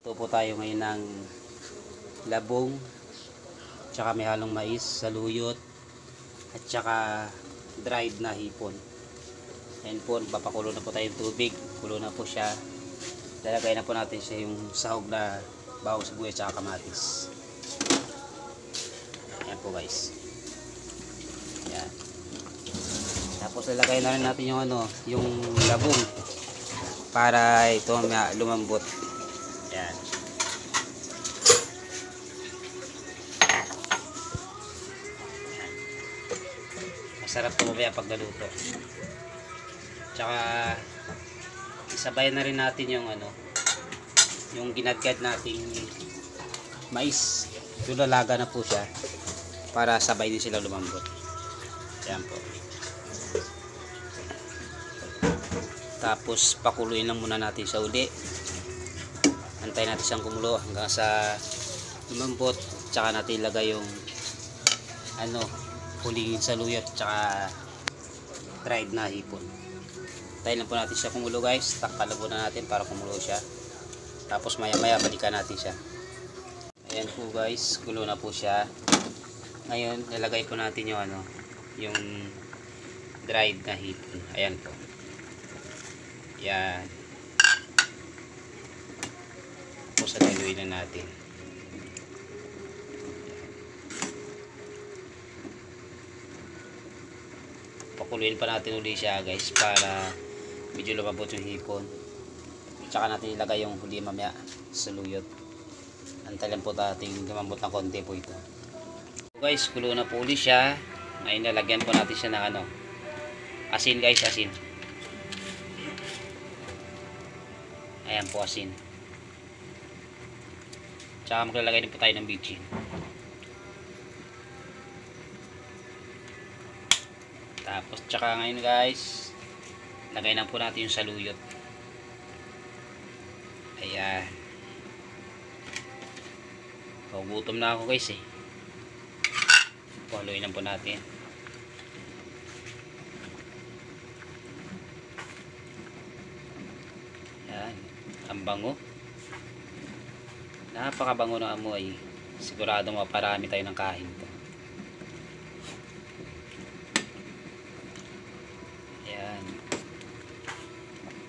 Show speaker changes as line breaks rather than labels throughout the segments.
Ito po tayo ngayon ng labong, tsaka may halong mais, saluyot, at tsaka dried na hipon. Ayan po, papakulo na po tayo ng tubig. Kulo na po siya. Lalagay na po natin siya yung sahog na bawang sibuyas tsaka kamatis. Ayan po guys. Ayan. Tapos lalagay na rin natin yung yung labong para ito lumambot. Ayan. Masarap po mamaya pag naluto. Tsaka isabay na rin natin yung yung ginadgad nating mais. Lalaga na po siya para sabay din sila lumambot. Ayan po. Tapos pakuluin lang muna natin sa uli. Antayin natin siyang kumulo hanggang sa lumambot. Tsaka natin ilagay yung huling saluyot tsaka dried na hipon. Antayin lang po natin siya kumulo guys. Takpan lang po na natin para kumulo siya. Tapos maya maya balikan natin siya. Ayan po guys, kulo na po siya. Ngayon nilagay po natin yung yung dried na hipon. Ayan po. Yan. Tapos haluin na natin. Pakuluin pa natin uli siya guys para medyo lumabot yung hipon. Tsaka natin ilagay yung huli mamaya sa saluyot. Antayin po natin lumambot ng konti po ito. So guys, kulo na po uli siya. Ngayon lalagyan po natin siya ng asin guys, asin. Ayan po, asin. Tsaka maglalagay din po tayo ng bitchin. Tapos tsaka ngayon guys, lagay na po natin yung saluyot. Ayan. Gutom na ako guys eh. Haluin lang po natin. Ayan. Ang bango. Napakabango ng amoy. Sigurado maparami tayo ng kain to. Ayan.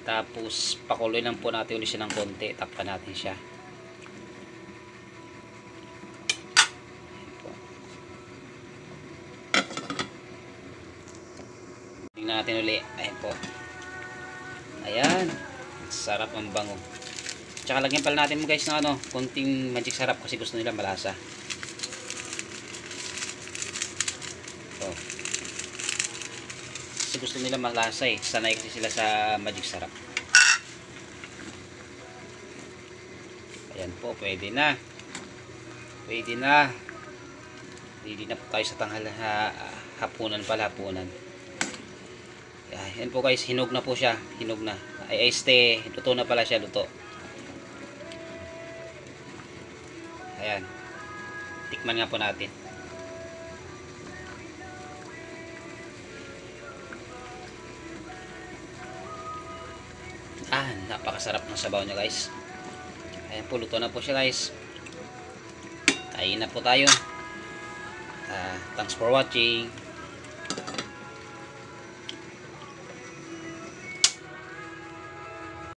Tapos pakuloy lang po natin ulit siya ng konti. Takpan natin siya. Tingnan natin ulit. Ayan po. Ayan. Sarap ang bango. Tsaka lagyan pala natin mo guys ng konting magic sarap kasi gusto nila malasa. So, kasi gusto nila malasa eh. Sanay kasi sila sa magic sarap. Ayan po, pwede na. Pwede na. Pwede na po tayo sa hapunan pala, hapunan. Ayan po guys, hinog na po siya. Hinog na. Ay, luto na pala siya, luto. Ayan. Tikman nga po natin. Napakasarap ng sabaw niya guys. Ayan po, luto na po siya guys. Kain na po tayo. Thanks for watching.